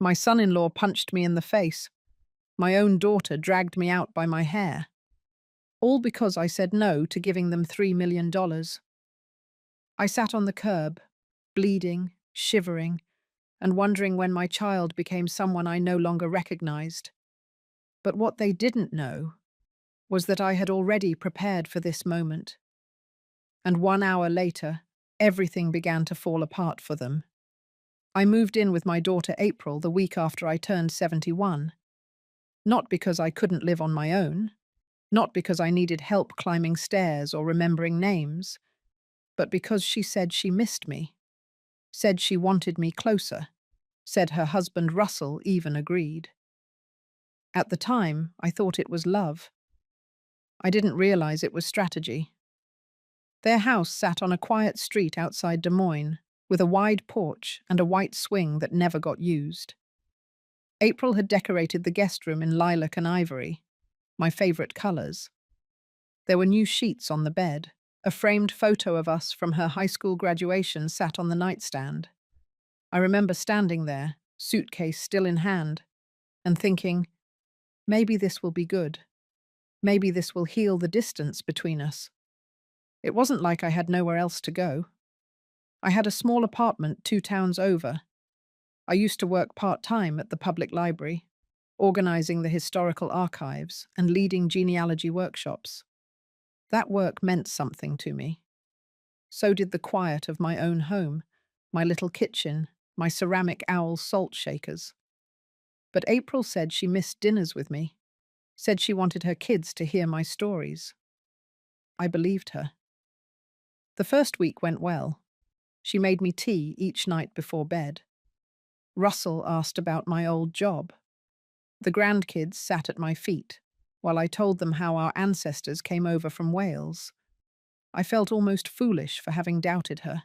My son-in-law punched me in the face. My own daughter dragged me out by my hair. All because I said no to giving them $3 million. I sat on the curb, bleeding, shivering, and wondering when my child became someone I no longer recognized. But what they didn't know was that I had already prepared for this moment. And 1 hour later, everything began to fall apart for them. I moved in with my daughter April the week after I turned 71. Not because I couldn't live on my own, not because I needed help climbing stairs or remembering names, but because she said she missed me, said she wanted me closer, said her husband Russell even agreed. At the time, I thought it was love. I didn't realize it was strategy. Their house sat on a quiet street outside Des Moines, with a wide porch and a white swing that never got used. April had decorated the guest room in lilac and ivory, my favorite colors. There were new sheets on the bed. A framed photo of us from her high school graduation sat on the nightstand. I remember standing there, suitcase still in hand, and thinking, maybe this will be good. Maybe this will heal the distance between us. It wasn't like I had nowhere else to go. I had a small apartment 2 towns over. I used to work part-time at the public library, organizing the historical archives and leading genealogy workshops. That work meant something to me. So did the quiet of my own home, my little kitchen, my ceramic owl salt shakers. But April said she missed dinners with me, said she wanted her kids to hear my stories. I believed her. The first week went well. She made me tea each night before bed. Russell asked about my old job. The grandkids sat at my feet, while I told them how our ancestors came over from Wales. I felt almost foolish for having doubted her.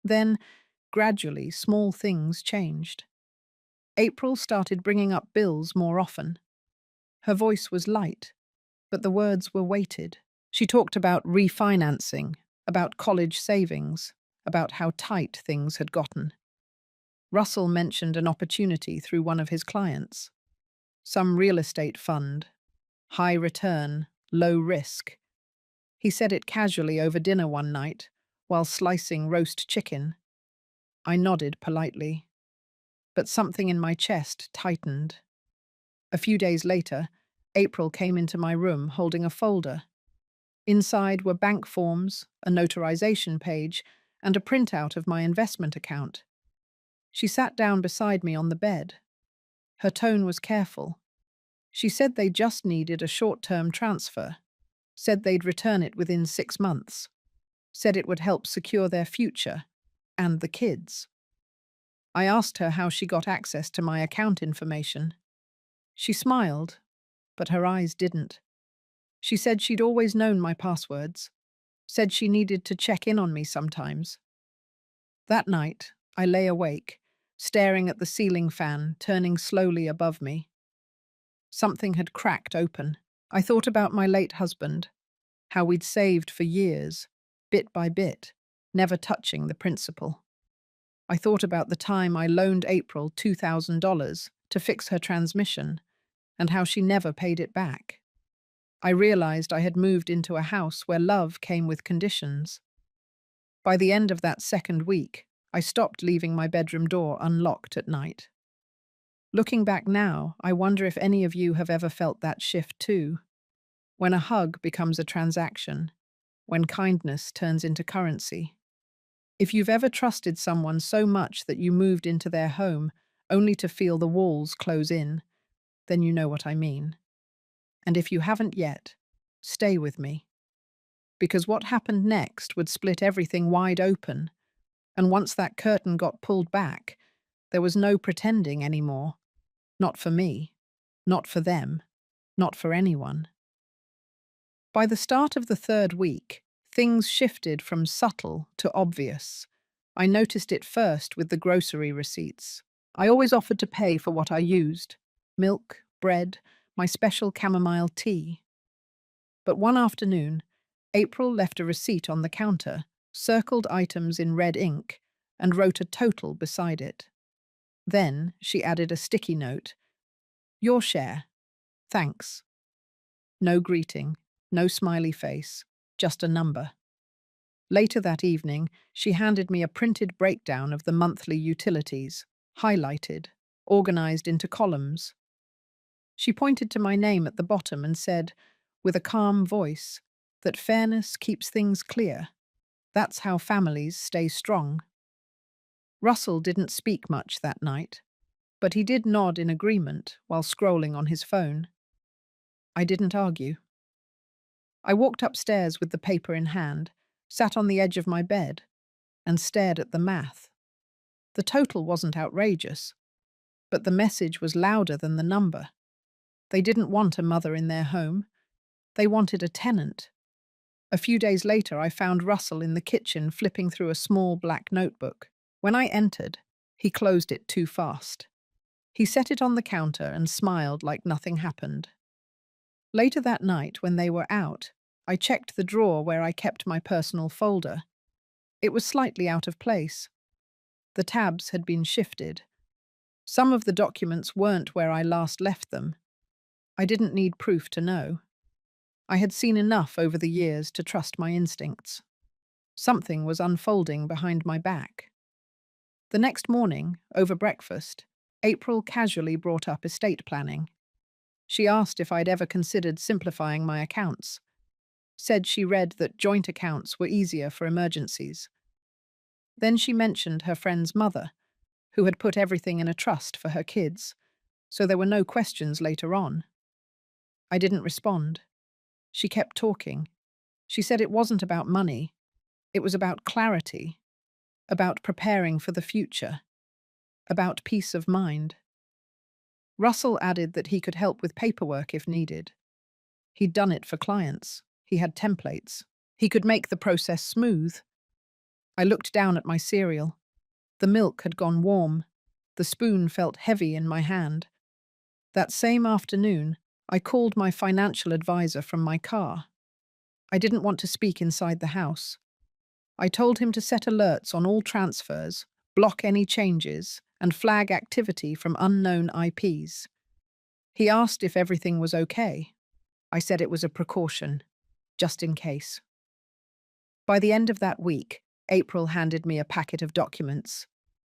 Then, gradually, small things changed. April started bringing up bills more often. Her voice was light, but the words were weighted. She talked about refinancing, about college savings, about how tight things had gotten. Russell mentioned an opportunity through one of his clients. Some real estate fund. High return, low risk. He said it casually over dinner one night, while slicing roast chicken. I nodded politely, but something in my chest tightened. A few days later, April came into my room holding a folder. Inside were bank forms, a notarization page, and a printout of my investment account. She sat down beside me on the bed. Her tone was careful. She said they just needed a short-term transfer, said they'd return it within 6 months, said it would help secure their future and the kids. I asked her how she got access to my account information. She smiled, but her eyes didn't. She said she'd always known my passwords, said she needed to check in on me sometimes. That night, I lay awake, staring at the ceiling fan turning slowly above me. Something had cracked open. I thought about my late husband, how we'd saved for years, bit by bit, never touching the principal. I thought about the time I loaned April $2,000 to fix her transmission, and how she never paid it back. I realized I had moved into a house where love came with conditions. By the end of that second week, I stopped leaving my bedroom door unlocked at night. Looking back now, I wonder if any of you have ever felt that shift too. When a hug becomes a transaction, when kindness turns into currency. If you've ever trusted someone so much that you moved into their home only to feel the walls close in, then you know what I mean. And if you haven't yet, stay with me. Because what happened next would split everything wide open, and once that curtain got pulled back, there was no pretending anymore. Not for me, not for them, not for anyone. By the start of the third week, things shifted from subtle to obvious. I noticed it first with the grocery receipts. I always offered to pay for what I used: milk, bread, my special chamomile tea. But one afternoon, April left a receipt on the counter, circled items in red ink, and wrote a total beside it. Then she added a sticky note. Your share. Thanks. No greeting, no smiley face, just a number. Later that evening, she handed me a printed breakdown of the monthly utilities, highlighted, organized into columns. She pointed to my name at the bottom and said, with a calm voice, that fairness keeps things clear. That's how families stay strong. Russell didn't speak much that night, but he did nod in agreement while scrolling on his phone. I didn't argue. I walked upstairs with the paper in hand, sat on the edge of my bed, and stared at the math. The total wasn't outrageous, but the message was louder than the number. They didn't want a mother in their home. They wanted a tenant. A few days later, I found Russell in the kitchen flipping through a small black notebook. When I entered, he closed it too fast. He set it on the counter and smiled like nothing happened. Later that night, when they were out, I checked the drawer where I kept my personal folder. It was slightly out of place. The tabs had been shifted. Some of the documents weren't where I last left them. I didn't need proof to know. I had seen enough over the years to trust my instincts. Something was unfolding behind my back. The next morning, over breakfast, April casually brought up estate planning. She asked if I'd ever considered simplifying my accounts. Said she read that joint accounts were easier for emergencies. Then she mentioned her friend's mother, who had put everything in a trust for her kids, so there were no questions later on. I didn't respond. She kept talking. She said it wasn't about money. It was about clarity, about preparing for the future, about peace of mind. Russell added that he could help with paperwork if needed. He'd done it for clients. He had templates. He could make the process smooth. I looked down at my cereal. The milk had gone warm. The spoon felt heavy in my hand. That same afternoon, I called my financial advisor from my car. I didn't want to speak inside the house. I told him to set alerts on all transfers, block any changes, and flag activity from unknown IPs. He asked if everything was okay. I said it was a precaution, just in case. By the end of that week, April handed me a packet of documents.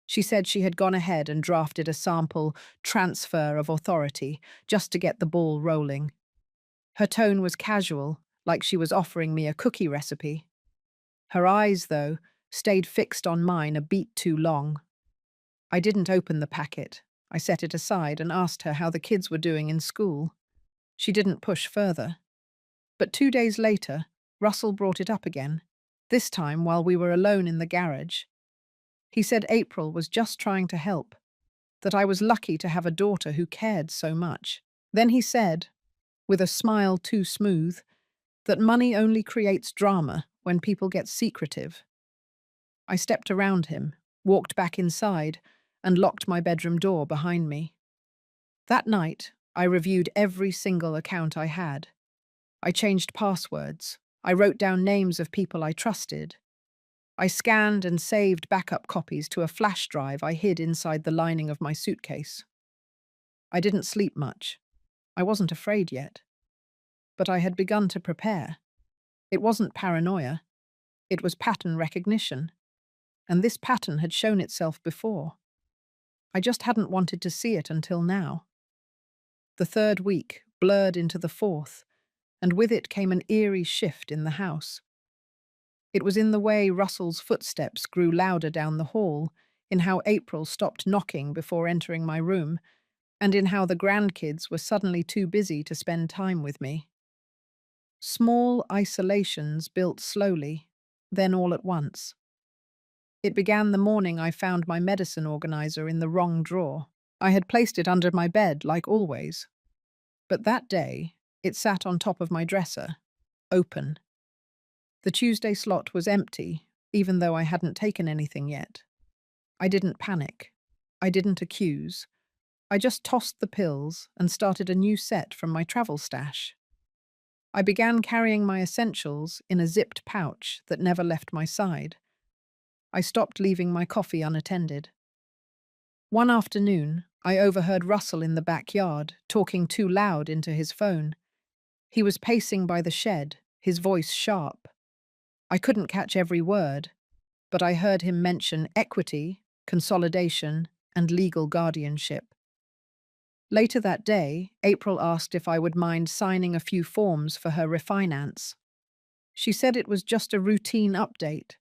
She said she had gone ahead and drafted a sample transfer of authority just to get the ball rolling. Her tone was casual, like she was offering me a cookie recipe. Her eyes, though, stayed fixed on mine a beat too long. I didn't open the packet. I set it aside and asked her how the kids were doing in school. She didn't push further. But 2 days later, Russell brought it up again, this time while we were alone in the garage. He said April was just trying to help, that I was lucky to have a daughter who cared so much. Then he said, with a smile too smooth, that money only creates drama when people get secretive. I stepped around him, walked back inside, and locked my bedroom door behind me. That night, I reviewed every single account I had. I changed passwords. I wrote down names of people I trusted. I scanned and saved backup copies to a flash drive I hid inside the lining of my suitcase. I didn't sleep much. I wasn't afraid yet. But I had begun to prepare. It wasn't paranoia. It was pattern recognition. And this pattern had shown itself before. I just hadn't wanted to see it until now. The third week blurred into the fourth, and with it came an eerie shift in the house. It was in the way Russell's footsteps grew louder down the hall, in how April stopped knocking before entering my room, and in how the grandkids were suddenly too busy to spend time with me. Small isolations built slowly, then all at once. It began the morning I found my medicine organizer in the wrong drawer. I had placed it under my bed, like always. But that day, it sat on top of my dresser, open. The Tuesday slot was empty, even though I hadn't taken anything yet. I didn't panic. I didn't accuse. I just tossed the pills and started a new set from my travel stash. I began carrying my essentials in a zipped pouch that never left my side. I stopped leaving my coffee unattended. One afternoon, I overheard Russell in the backyard, talking too loud into his phone. He was pacing by the shed, his voice sharp. I couldn't catch every word, but I heard him mention equity, consolidation, and legal guardianship. Later that day, April asked if I would mind signing a few forms for her refinance. She said it was just a routine update.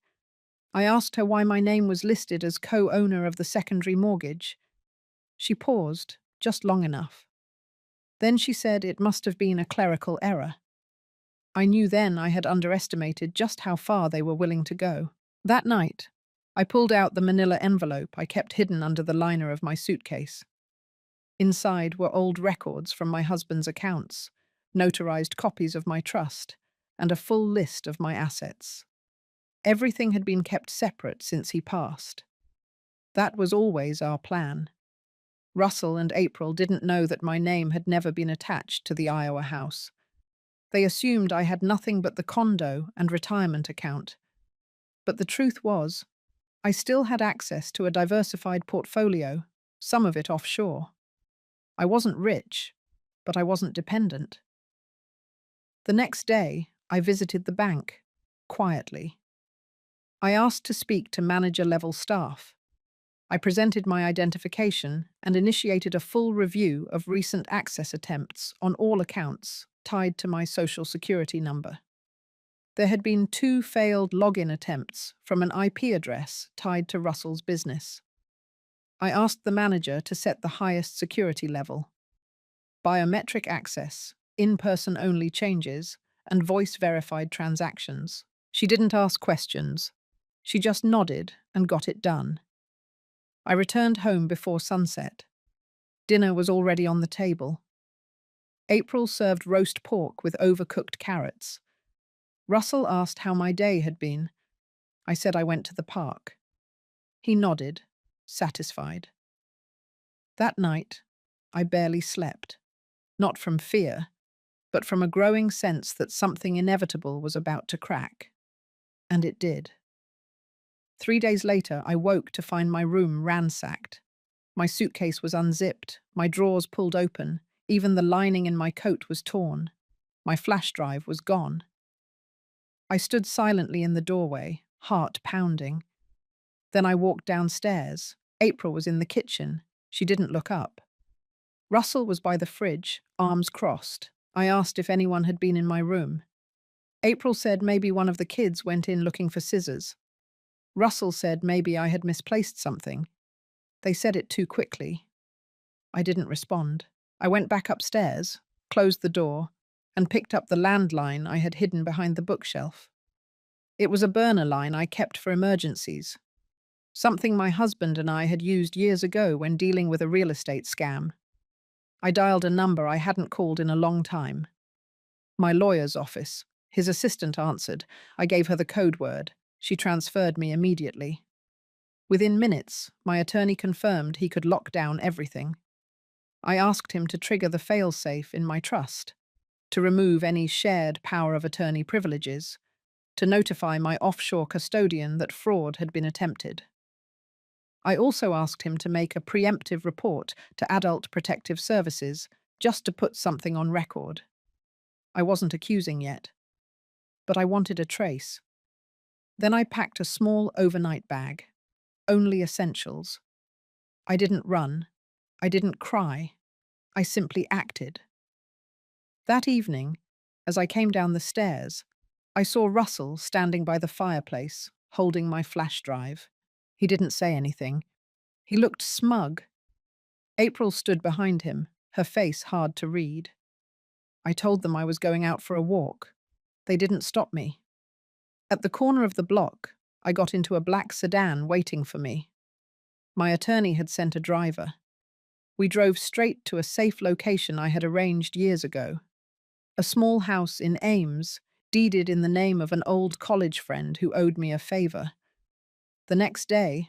I asked her why my name was listed as co-owner of the secondary mortgage. She paused, just long enough. Then she said it must have been a clerical error. I knew then I had underestimated just how far they were willing to go. That night, I pulled out the manila envelope I kept hidden under the liner of my suitcase. Inside were old records from my husband's accounts, notarized copies of my trust, and a full list of my assets. Everything had been kept separate since he passed. That was always our plan. Russell and April didn't know that my name had never been attached to the Iowa house. They assumed I had nothing but the condo and retirement account. But the truth was, I still had access to a diversified portfolio, some of it offshore. I wasn't rich, but I wasn't dependent. The next day, I visited the bank, quietly. I asked to speak to manager-level staff. I presented my identification and initiated a full review of recent access attempts on all accounts tied to my social security number. There had been 2 failed login attempts from an IP address tied to Russell's business. I asked the manager to set the highest security level: biometric access, in-person-only changes, and voice-verified transactions. She didn't ask questions. She just nodded and got it done. I returned home before sunset. Dinner was already on the table. April served roast pork with overcooked carrots. Russell asked how my day had been. I said I went to the park. He nodded, satisfied. That night, I barely slept. Not from fear, but from a growing sense that something inevitable was about to crack. And it did. 3 days later, I woke to find my room ransacked. My suitcase was unzipped, my drawers pulled open, even the lining in my coat was torn. My flash drive was gone. I stood silently in the doorway, heart pounding. Then I walked downstairs. April was in the kitchen. She didn't look up. Russell was by the fridge, arms crossed. I asked if anyone had been in my room. April said maybe one of the kids went in looking for scissors. Russell said maybe I had misplaced something. They said it too quickly. I didn't respond. I went back upstairs, closed the door, and picked up the landline I had hidden behind the bookshelf. It was a burner line I kept for emergencies, something my husband and I had used years ago when dealing with a real estate scam. I dialed a number I hadn't called in a long time. My lawyer's office. His assistant answered. I gave her the code word. She transferred me immediately. Within minutes, my attorney confirmed he could lock down everything. I asked him to trigger the fail-safe in my trust, to remove any shared power of attorney privileges, to notify my offshore custodian that fraud had been attempted. I also asked him to make a preemptive report to Adult Protective Services, just to put something on record. I wasn't accusing yet, but I wanted a trace. Then I packed a small overnight bag, only essentials. I didn't run. I didn't cry. I simply acted. That evening, as I came down the stairs, I saw Russell standing by the fireplace, holding my flash drive. He didn't say anything. He looked smug. April stood behind him, her face hard to read. I told them I was going out for a walk. They didn't stop me. At the corner of the block, I got into a black sedan waiting for me. My attorney had sent a driver. We drove straight to a safe location I had arranged years ago. A small house in Ames, deeded in the name of an old college friend who owed me a favor. The next day,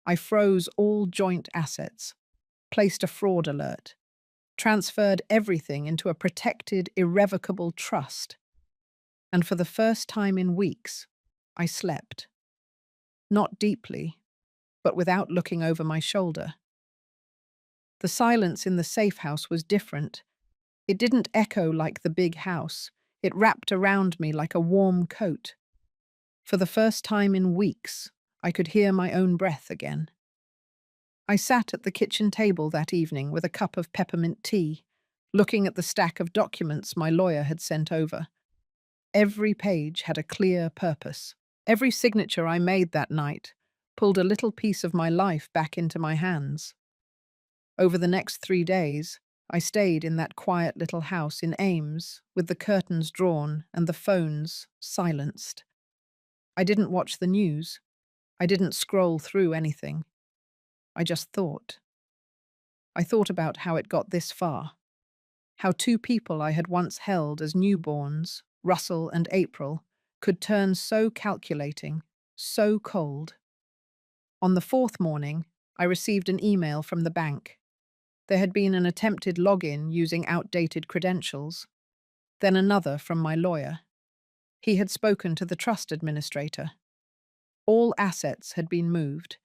I froze all joint assets, placed a fraud alert, transferred everything into a protected, irrevocable trust. And for the first time in weeks, I slept. Not deeply, but without looking over my shoulder. The silence in the safe house was different. It didn't echo like the big house. It wrapped around me like a warm coat. For the first time in weeks, I could hear my own breath again. I sat at the kitchen table that evening with a cup of peppermint tea, looking at the stack of documents my lawyer had sent over. Every page had a clear purpose. Every signature I made that night pulled a little piece of my life back into my hands. Over the next 3 days, I stayed in that quiet little house in Ames, with the curtains drawn and the phones silenced. I didn't watch the news. I didn't scroll through anything. I just thought. I thought about how it got this far. How two people I had once held as newborns, Russell and April, could turn so calculating, so cold. On the fourth morning, I received an email from the bank. There had been an attempted login using outdated credentials. Then another from my lawyer. He had spoken to the trust administrator. All assets had been moved.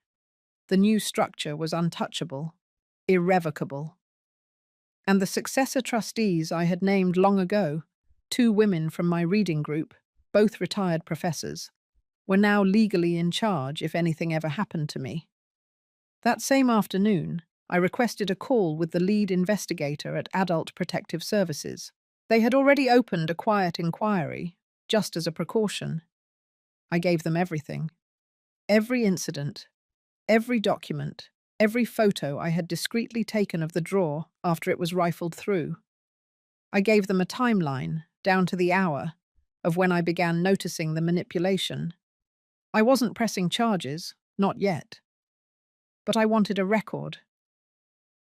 The new structure was untouchable, irrevocable. And the successor trustees I had named long ago, two women from my reading group, both retired professors, were now legally in charge if anything ever happened to me. That same afternoon, I requested a call with the lead investigator at Adult Protective Services. They had already opened a quiet inquiry, just as a precaution. I gave them everything. Every incident, every document, every photo I had discreetly taken of the drawer after it was rifled through. I gave them a timeline, down to the hour, of when I began noticing the manipulation. I wasn't pressing charges, not yet. But I wanted a record.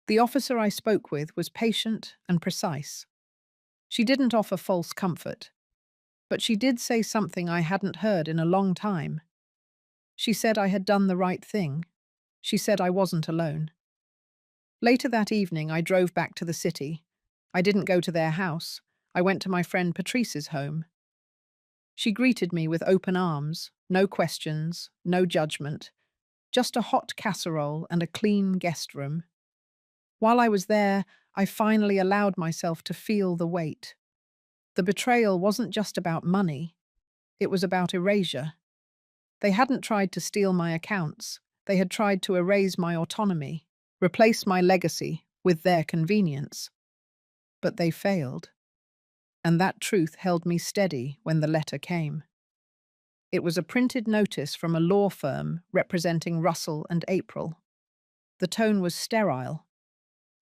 The officer I spoke with was patient and precise. She didn't offer false comfort, but she did say something I hadn't heard in a long time. She said I had done the right thing. She said I wasn't alone. Later that evening, I drove back to the city. I didn't go to their house. I went to my friend Patrice's home. She greeted me with open arms, no questions, no judgment, just a hot casserole and a clean guest room. While I was there, I finally allowed myself to feel the weight. The betrayal wasn't just about money. It was about erasure. They hadn't tried to steal my accounts. They had tried to erase my autonomy, replace my legacy with their convenience. But they failed. And that truth held me steady when the letter came. It was a printed notice from a law firm representing Russell and April. The tone was sterile.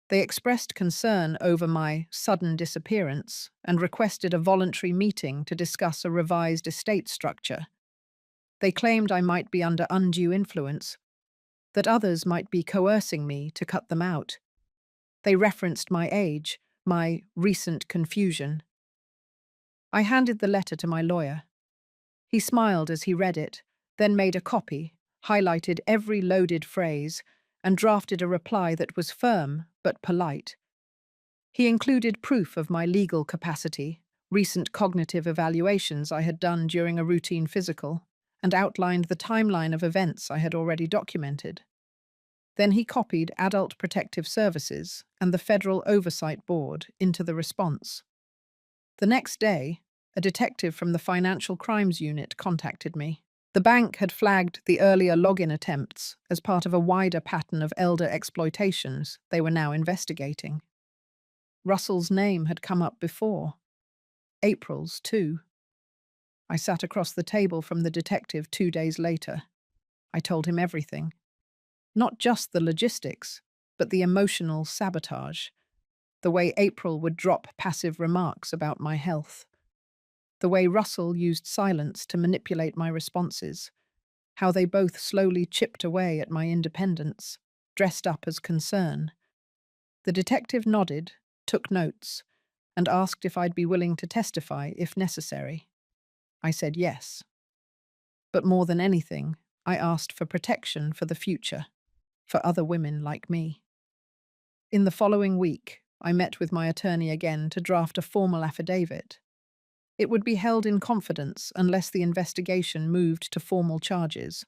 They expressed concern over my sudden disappearance and requested a voluntary meeting to discuss a revised estate structure. They claimed I might be under undue influence, that others might be coercing me to cut them out. They referenced my age, my recent confusion. I handed the letter to my lawyer. He smiled as he read it, then made a copy, highlighted every loaded phrase, and drafted a reply that was firm but polite. He included proof of my legal capacity, recent cognitive evaluations I had done during a routine physical, and outlined the timeline of events I had already documented. Then he copied Adult Protective Services and the Federal Oversight Board into the response. The next day, a detective from the Financial Crimes Unit contacted me. The bank had flagged the earlier login attempts as part of a wider pattern of elder exploitations they were now investigating. Russell's name had come up before. April's, too. I sat across the table from the detective 2 days later. I told him everything. Not just the logistics, but the emotional sabotage. The way April would drop passive remarks about my health. The way Russell used silence to manipulate my responses. How they both slowly chipped away at my independence, dressed up as concern. The detective nodded, took notes, and asked if I'd be willing to testify if necessary. I said yes. But more than anything, I asked for protection for the future, for other women like me. In the following week, I met with my attorney again to draft a formal affidavit. It would be held in confidence unless the investigation moved to formal charges.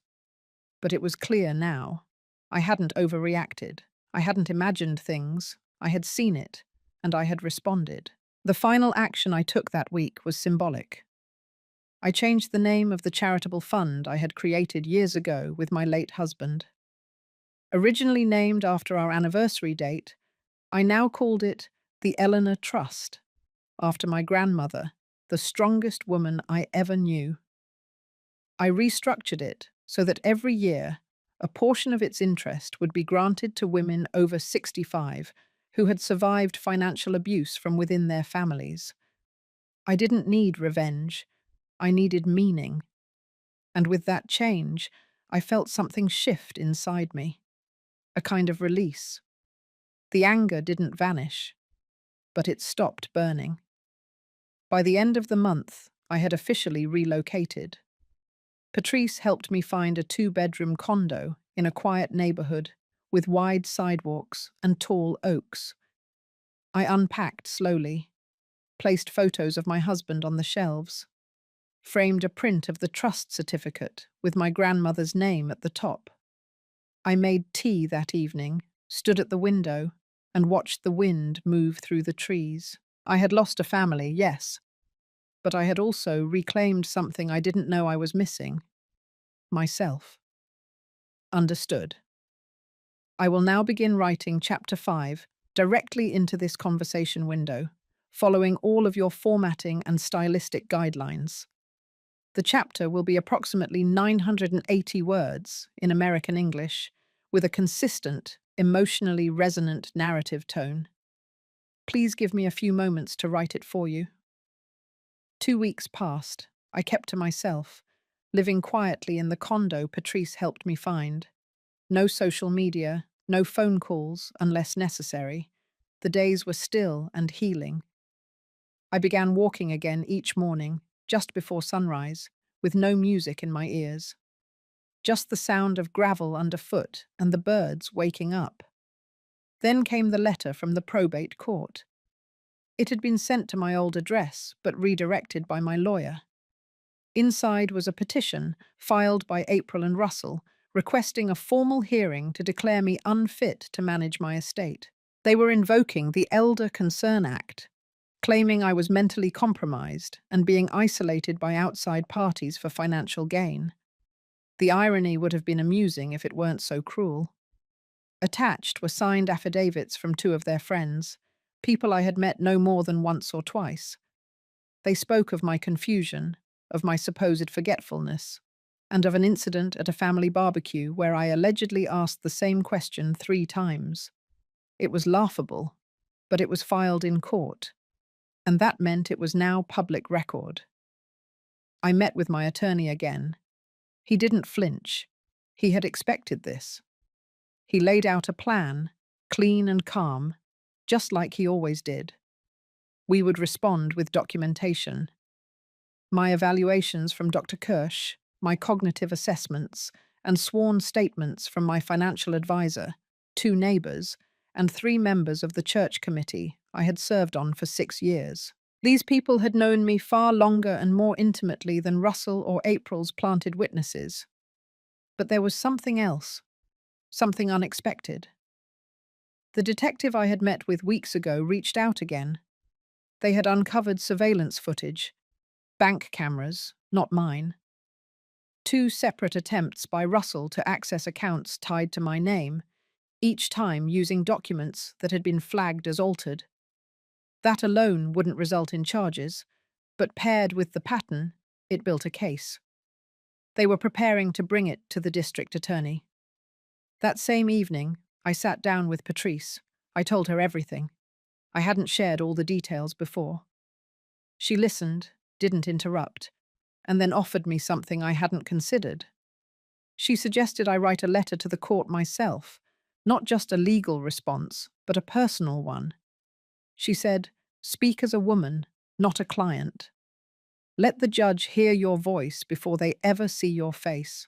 But it was clear now. I hadn't overreacted. I hadn't imagined things, I had seen it, and I had responded. The final action I took that week was symbolic. I changed the name of the charitable fund I had created years ago with my late husband. Originally named after our anniversary date, I now called it the Eleanor Trust, after my grandmother, the strongest woman I ever knew. I restructured it so that every year a portion of its interest would be granted to women over 65 who had survived financial abuse from within their families. I didn't need revenge, I needed meaning. And with that change, I felt something shift inside me, a kind of release. The anger didn't vanish, but it stopped burning. By the end of the month, I had officially relocated. Patrice helped me find a two-bedroom condo in a quiet neighborhood with wide sidewalks and tall oaks. I unpacked slowly, placed photos of my husband on the shelves, framed a print of the trust certificate with my grandmother's name at the top. I made tea that evening, stood at the window, and watched the wind move through the trees. I had lost a family, yes, but I had also reclaimed something I didn't know I was missing: myself. Understood. I will now begin writing Chapter 5 directly into this conversation window, following all of your formatting and stylistic guidelines. The chapter will be approximately 980 words in American English, with a consistent, emotionally resonant narrative tone. Please give me a few moments to write it for you. 2 weeks passed. I kept to myself, living quietly in the condo Patrice helped me find. No social media, no phone calls unless necessary. The days were still and healing. I began walking again each morning, just before sunrise, with no music in my ears. Just the sound of gravel underfoot and the birds waking up. Then came the letter from the probate court. It had been sent to my old address, but redirected by my lawyer. Inside was a petition filed by April and Russell, requesting a formal hearing to declare me unfit to manage my estate. They were invoking the Elder Concern Act, claiming I was mentally compromised and being isolated by outside parties for financial gain. The irony would have been amusing if it weren't so cruel. Attached were signed affidavits from two of their friends, people I had met no more than once or twice. They spoke of my confusion, of my supposed forgetfulness, and of an incident at a family barbecue where I allegedly asked the same question 3 times. It was laughable, but it was filed in court, and that meant it was now public record. I met with my attorney again. He didn't flinch. He had expected this. He laid out a plan, clean and calm, just like he always did. We would respond with documentation. My evaluations from Dr. Kirsch, my cognitive assessments, and sworn statements from my financial advisor, 2 neighbors, and 3 members of the church committee I had served on for 6 years. These people had known me far longer and more intimately than Russell or April's planted witnesses. But there was something else, something unexpected. The detective I had met with weeks ago reached out again. They had uncovered surveillance footage, bank cameras, not mine. 2 separate attempts by Russell to access accounts tied to my name, each time using documents that had been flagged as altered. That alone wouldn't result in charges, but paired with the pattern, it built a case. They were preparing to bring it to the district attorney. That same evening, I sat down with Patrice. I told her everything. I hadn't shared all the details before. She listened, didn't interrupt, and then offered me something I hadn't considered. She suggested I write a letter to the court myself, not just a legal response, but a personal one. She said, "Speak as a woman, not a client. Let the judge hear your voice before they ever see your face."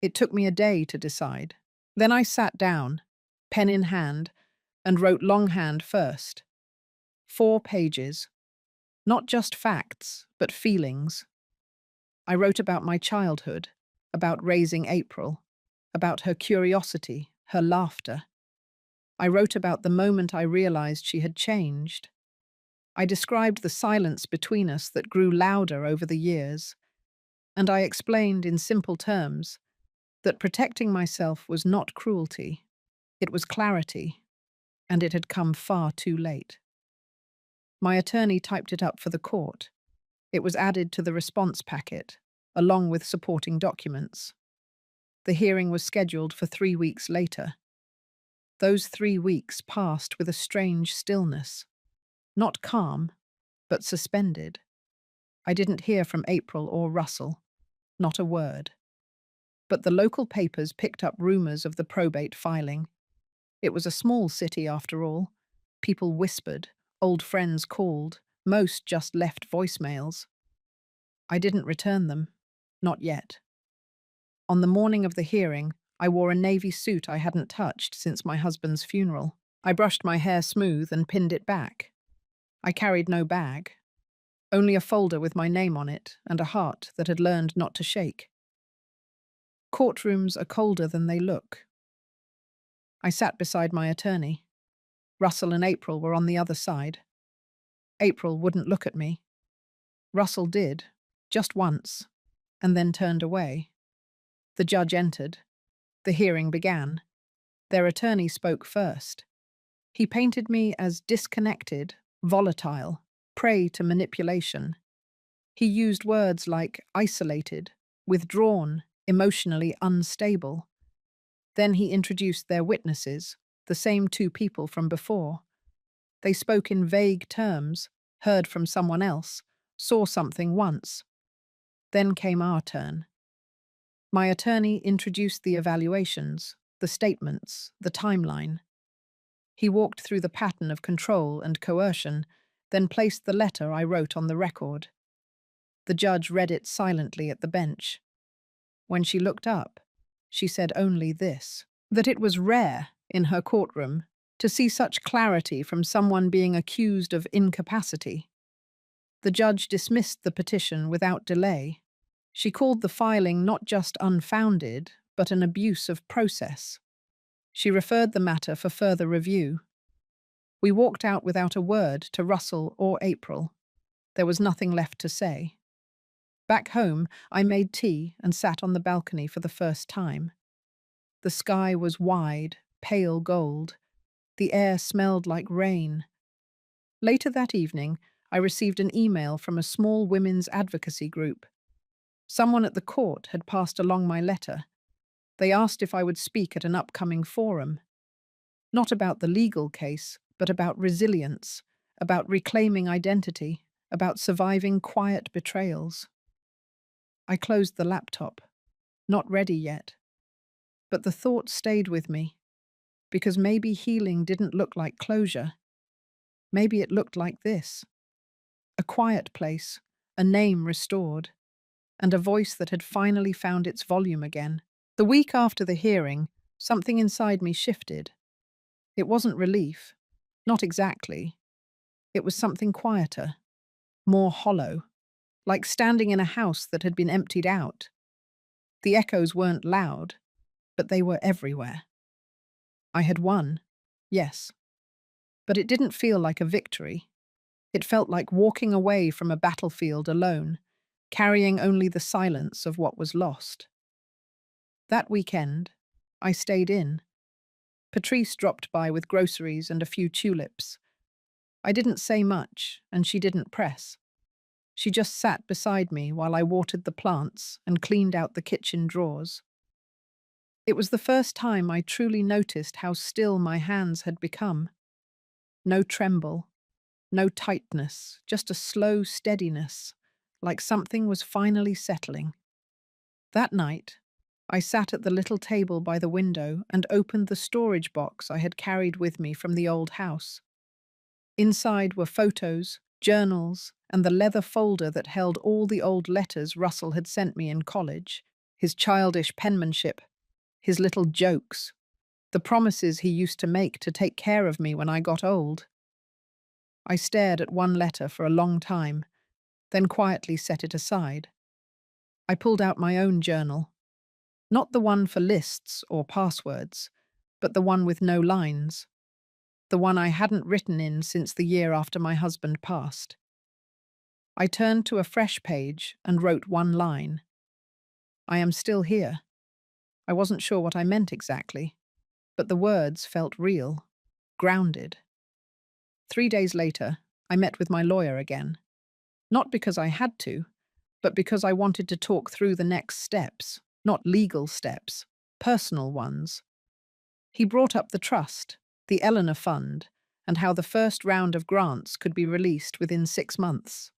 It took me a day to decide. Then I sat down, pen in hand, and wrote longhand first. 4 pages. Not just facts, but feelings. I wrote about my childhood, about raising April, about her curiosity, her laughter, I wrote about the moment I realized she had changed. I described the silence between us that grew louder over the years, and I explained in simple terms that protecting myself was not cruelty, it was clarity, and it had come far too late. My attorney typed it up for the court. It was added to the response packet, along with supporting documents. The hearing was scheduled for 3 weeks later. Those 3 weeks passed with a strange stillness. Not calm, but suspended. I didn't hear from April or Russell. Not a word. But the local papers picked up rumors of the probate filing. It was a small city after all. People whispered, old friends called, most just left voicemails. I didn't return them. Not yet. On the morning of the hearing, I wore a navy suit I hadn't touched since my husband's funeral. I brushed my hair smooth and pinned it back. I carried no bag, only a folder with my name on it and a heart that had learned not to shake. Courtrooms are colder than they look. I sat beside my attorney. Russell and April were on the other side. April wouldn't look at me. Russell did, just once, and then turned away. The judge entered. The hearing began. Their attorney spoke first. He painted me as disconnected, volatile, prey to manipulation. He used words like isolated, withdrawn, emotionally unstable. Then he introduced their witnesses, the same 2 people from before. They spoke in vague terms, heard from someone else, saw something once. Then came our turn. My attorney introduced the evaluations, the statements, the timeline. He walked through the pattern of control and coercion, then placed the letter I wrote on the record. The judge read it silently at the bench. When she looked up, she said only this, that it was rare in her courtroom to see such clarity from someone being accused of incapacity. The judge dismissed the petition without delay. She called the filing not just unfounded, but an abuse of process. She referred the matter for further review. We walked out without a word to Russell or April. There was nothing left to say. Back home, I made tea and sat on the balcony for the first time. The sky was wide, pale gold. The air smelled like rain. Later that evening, I received an email from a small women's advocacy group. Someone at the court had passed along my letter. They asked if I would speak at an upcoming forum. Not about the legal case, but about resilience, about reclaiming identity, about surviving quiet betrayals. I closed the laptop. Not ready yet. But the thought stayed with me, because maybe healing didn't look like closure. Maybe it looked like this. A quiet place, a name restored, and a voice that had finally found its volume again. The week after the hearing, something inside me shifted. It wasn't relief. Not exactly. It was something quieter, more hollow, like standing in a house that had been emptied out. The echoes weren't loud, but they were everywhere. I had won, yes, but it didn't feel like a victory. It felt like walking away from a battlefield alone, carrying only the silence of what was lost. That weekend, I stayed in. Patrice dropped by with groceries and a few tulips. I didn't say much, and she didn't press. She just sat beside me while I watered the plants and cleaned out the kitchen drawers. It was the first time I truly noticed how still my hands had become. No tremble, no tightness, just a slow steadiness, like something was finally settling. That night, I sat at the little table by the window and opened the storage box I had carried with me from the old house. Inside were photos, journals, and the leather folder that held all the old letters Russell had sent me in college, his childish penmanship, his little jokes, the promises he used to make to take care of me when I got old. I stared at one letter for a long time, then quietly set it aside. I pulled out my own journal, not the one for lists or passwords, but the one with no lines, the one I hadn't written in since the year after my husband passed. I turned to a fresh page and wrote one line. I am still here. I wasn't sure what I meant exactly, but the words felt real, grounded. 3 days later, I met with my lawyer again. Not because I had to, but because I wanted to talk through the next steps, not legal steps, personal ones. He brought up the trust, the Eleanor Fund, and how the first round of grants could be released within 6 months.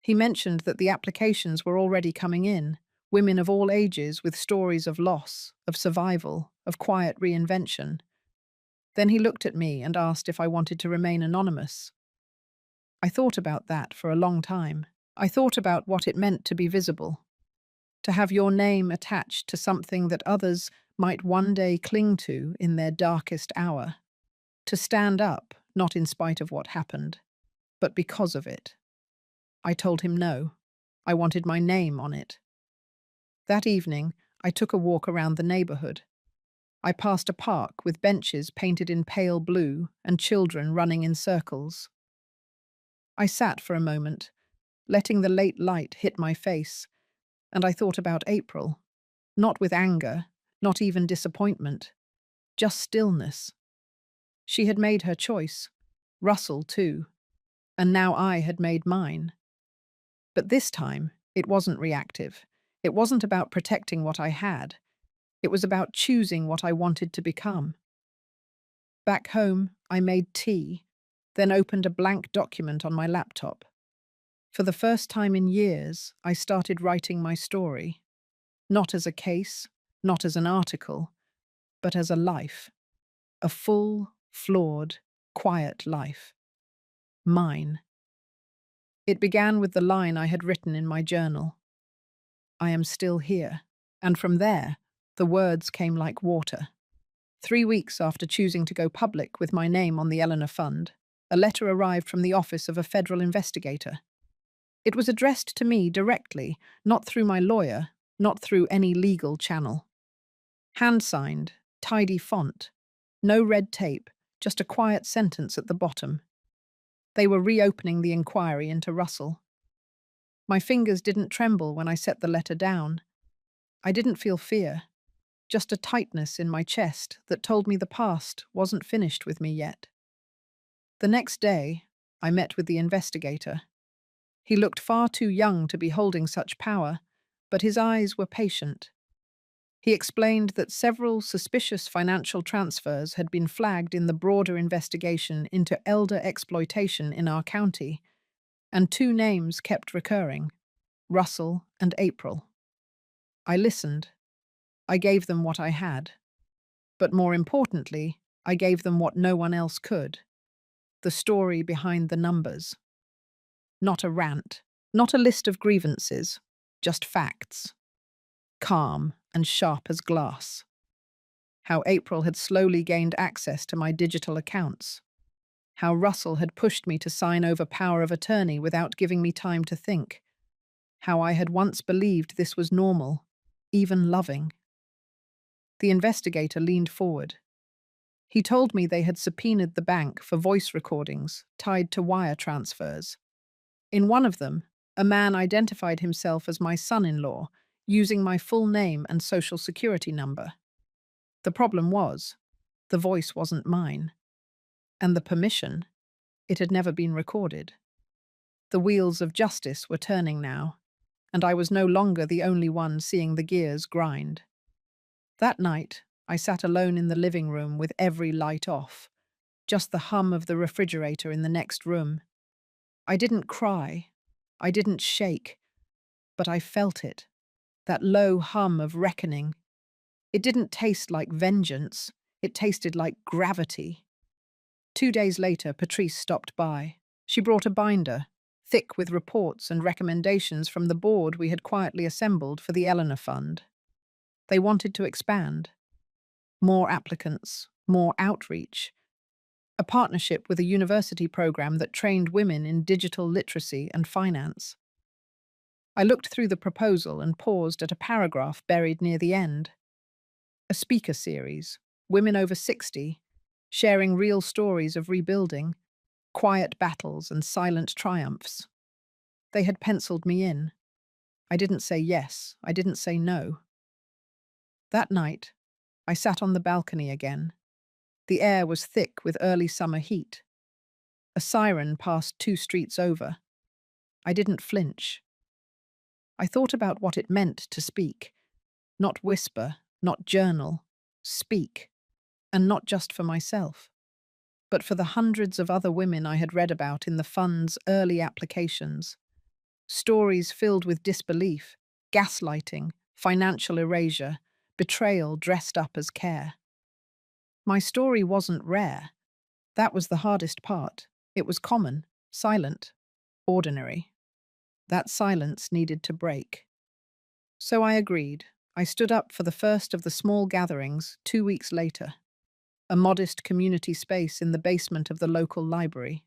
He mentioned that the applications were already coming in, women of all ages with stories of loss, of survival, of quiet reinvention. Then he looked at me and asked if I wanted to remain anonymous. I thought about that for a long time. I thought about what it meant to be visible, to have your name attached to something that others might one day cling to in their darkest hour, to stand up, not in spite of what happened, but because of it. I told him no. I wanted my name on it. That evening, I took a walk around the neighborhood. I passed a park with benches painted in pale blue and children running in circles. I sat for a moment, letting the late light hit my face, and I thought about April, not with anger, not even disappointment, just stillness. She had made her choice, Russell too, and now I had made mine. But this time, it wasn't reactive. It wasn't about protecting what I had. It was about choosing what I wanted to become. Back home, I made tea, then opened a blank document on my laptop. For the first time in years, I started writing my story. Not as a case, not as an article, but as a life. A full, flawed, quiet life. Mine. It began with the line I had written in my journal. I am still here. And from there, the words came like water. 3 weeks after choosing to go public with my name on the Eleanor Fund, a letter arrived from the office of a federal investigator. It was addressed to me directly, not through my lawyer, not through any legal channel. Hand-signed, tidy font, no red tape, just a quiet sentence at the bottom. They were reopening the inquiry into Russell. My fingers didn't tremble when I set the letter down. I didn't feel fear, just a tightness in my chest that told me the past wasn't finished with me yet. The next day, I met with the investigator. He looked far too young to be holding such power, but his eyes were patient. He explained that several suspicious financial transfers had been flagged in the broader investigation into elder exploitation in our county, and 2 names kept recurring, Russell and April. I listened. I gave them what I had. But more importantly, I gave them what no one else could. The story behind the numbers. Not a rant, not a list of grievances, just facts. Calm and sharp as glass. How April had slowly gained access to my digital accounts. How Russell had pushed me to sign over power of attorney without giving me time to think. How I had once believed this was normal, even loving. The investigator leaned forward. He told me they had subpoenaed the bank for voice recordings tied to wire transfers. In one of them, a man identified himself as my son-in-law, using my full name and social security number. The problem was, the voice wasn't mine. And the permission, it had never been recorded. The wheels of justice were turning now, and I was no longer the only one seeing the gears grind. That night, I sat alone in the living room with every light off, just the hum of the refrigerator in the next room. I didn't cry, I didn't shake, but I felt it, that low hum of reckoning. It didn't taste like vengeance, it tasted like gravity. 2 days later, Patrice stopped by. She brought a binder, thick with reports and recommendations from the board we had quietly assembled for the Eleanor Fund. They wanted to expand. More applicants, more outreach. A partnership with a university program that trained women in digital literacy and finance. I looked through the proposal and paused at a paragraph buried near the end. A speaker series, women over 60, sharing real stories of rebuilding, quiet battles and silent triumphs. They had penciled me in. I didn't say yes, I didn't say no. That night, I sat on the balcony again. The air was thick with early summer heat. A siren passed 2 streets over. I didn't flinch. I thought about what it meant to speak. Not whisper, not journal. Speak. And not just for myself, but for the hundreds of other women I had read about in the fund's early applications. Stories filled with disbelief, gaslighting, financial erasure, betrayal dressed up as care. My story wasn't rare. That was the hardest part. It was common, silent, ordinary. That silence needed to break. So I agreed. I stood up for the first of the small gatherings 2 weeks later. A modest community space in the basement of the local library.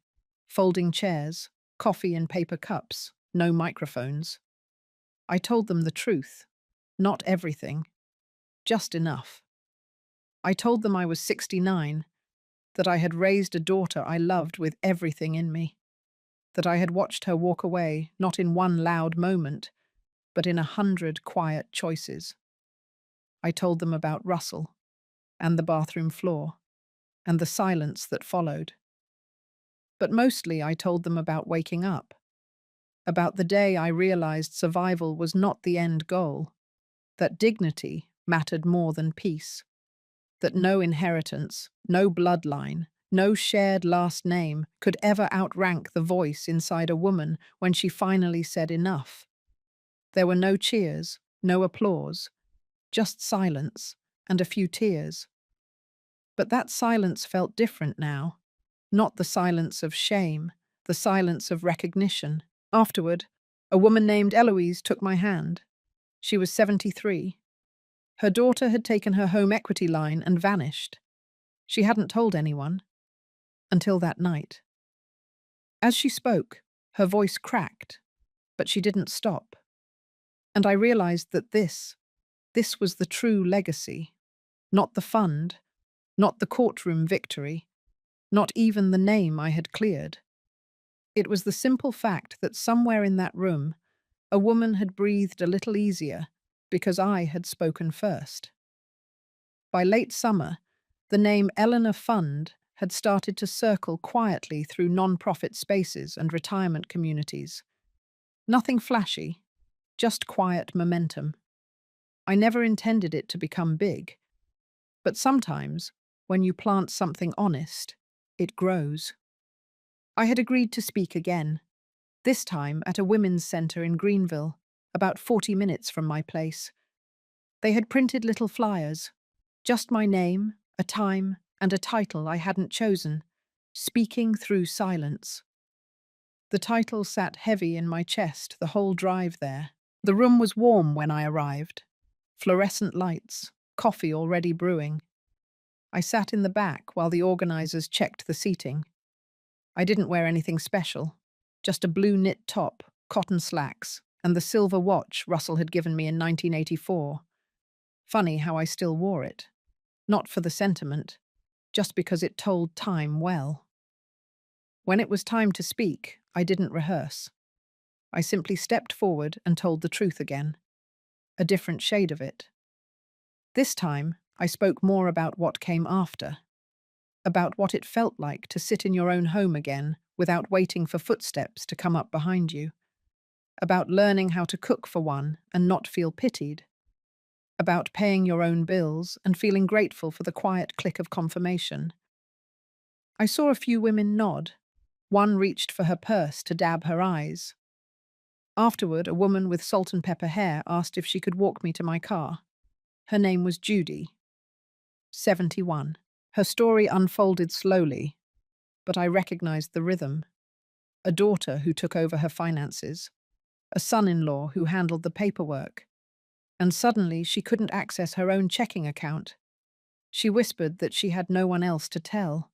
Folding chairs, coffee in paper cups, no microphones. I told them the truth. Not everything. Just enough. I told them I was 69, that I had raised a daughter I loved with everything in me, that I had watched her walk away, not in one loud moment, but in 100 quiet choices. I told them about Russell, and the bathroom floor, and the silence that followed. But mostly I told them about waking up, about the day I realized survival was not the end goal, that dignity mattered more than peace, that no inheritance, no bloodline, no shared last name could ever outrank the voice inside a woman when she finally said enough. There were no cheers, no applause, just silence and a few tears. But that silence felt different now, not the silence of shame, the silence of recognition. Afterward, a woman named Eloise took my hand. She was 73. Her daughter had taken her home equity line and vanished. She hadn't told anyone. Until that night. As she spoke, her voice cracked, but she didn't stop. And I realized that this was the true legacy. Not the fund, not the courtroom victory, not even the name I had cleared. It was the simple fact that somewhere in that room, a woman had breathed a little easier because I had spoken first. By late summer, the name Eleanor Fund had started to circle quietly through non-profit spaces and retirement communities. Nothing flashy, just quiet momentum. I never intended it to become big, but sometimes, when you plant something honest, it grows. I had agreed to speak again, this time at a women's centre in Greenville, about 40 minutes from my place. They had printed little flyers, just my name, a time, and a title I hadn't chosen, Speaking Through Silence. The title sat heavy in my chest the whole drive there. The room was warm when I arrived. Fluorescent lights, coffee already brewing. I sat in the back while the organizers checked the seating. I didn't wear anything special, just a blue knit top, cotton slacks, and the silver watch Russell had given me in 1984. Funny how I still wore it. Not for the sentiment, just because it told time well. When it was time to speak, I didn't rehearse. I simply stepped forward and told the truth again. A different shade of it. This time, I spoke more about what came after. About what it felt like to sit in your own home again without waiting for footsteps to come up behind you. About learning how to cook for one and not feel pitied. About paying your own bills and feeling grateful for the quiet click of confirmation. I saw a few women nod. One reached for her purse to dab her eyes. Afterward, a woman with salt and pepper hair asked if she could walk me to my car. Her name was Judy. 71. Her story unfolded slowly, but I recognized the rhythm. A daughter who took over her finances. A son-in-law who handled the paperwork. And suddenly she couldn't access her own checking account. She whispered that she had no one else to tell.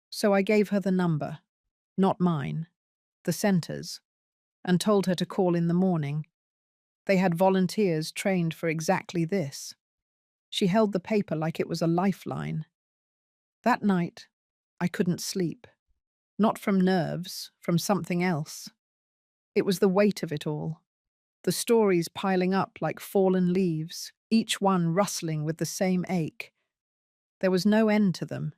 So I gave her the number, not mine, the center's, and told her to call in the morning. They had volunteers trained for exactly this. She held the paper like it was a lifeline. That night, I couldn't sleep. Not from nerves, from something else. It was the weight of it all. The stories piling up like fallen leaves, each one rustling with the same ache. There was no end to them,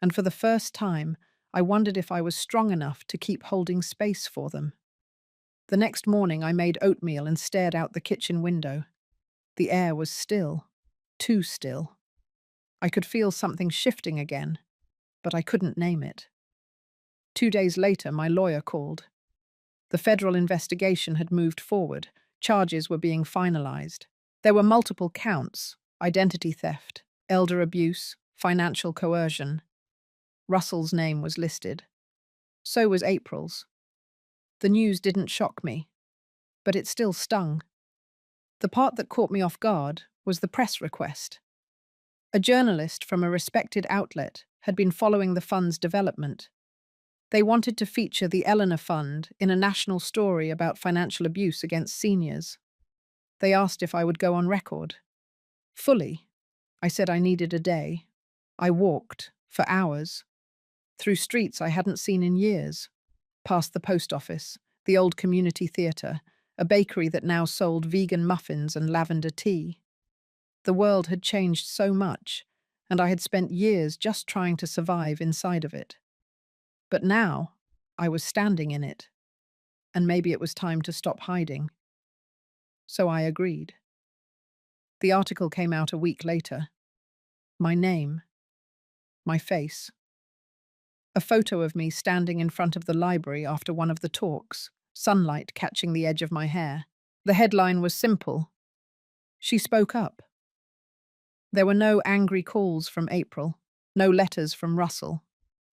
and for the first time, I wondered if I was strong enough to keep holding space for them. The next morning, I made oatmeal and stared out the kitchen window. The air was still, too still. I could feel something shifting again, but I couldn't name it. 2 days later, my lawyer called. The federal investigation had moved forward. Charges were being finalized. There were multiple counts: identity theft, elder abuse, financial coercion. Russell's name was listed. So was April's. The news didn't shock me, but it still stung. The part that caught me off guard was the press request. A journalist from a respected outlet had been following the fund's development. They wanted to feature the Eleanor Fund in a national story about financial abuse against seniors. They asked if I would go on record. Fully. I said I needed a day. I walked, for hours, through streets I hadn't seen in years, past the post office, the old community theatre, a bakery that now sold vegan muffins and lavender tea. The world had changed so much, and I had spent years just trying to survive inside of it. But now, I was standing in it, and maybe it was time to stop hiding. So I agreed. The article came out a week later. My name. My face. A photo of me standing in front of the library after one of the talks, sunlight catching the edge of my hair. The headline was simple. She spoke up. There were no angry calls from April, no letters from Russell,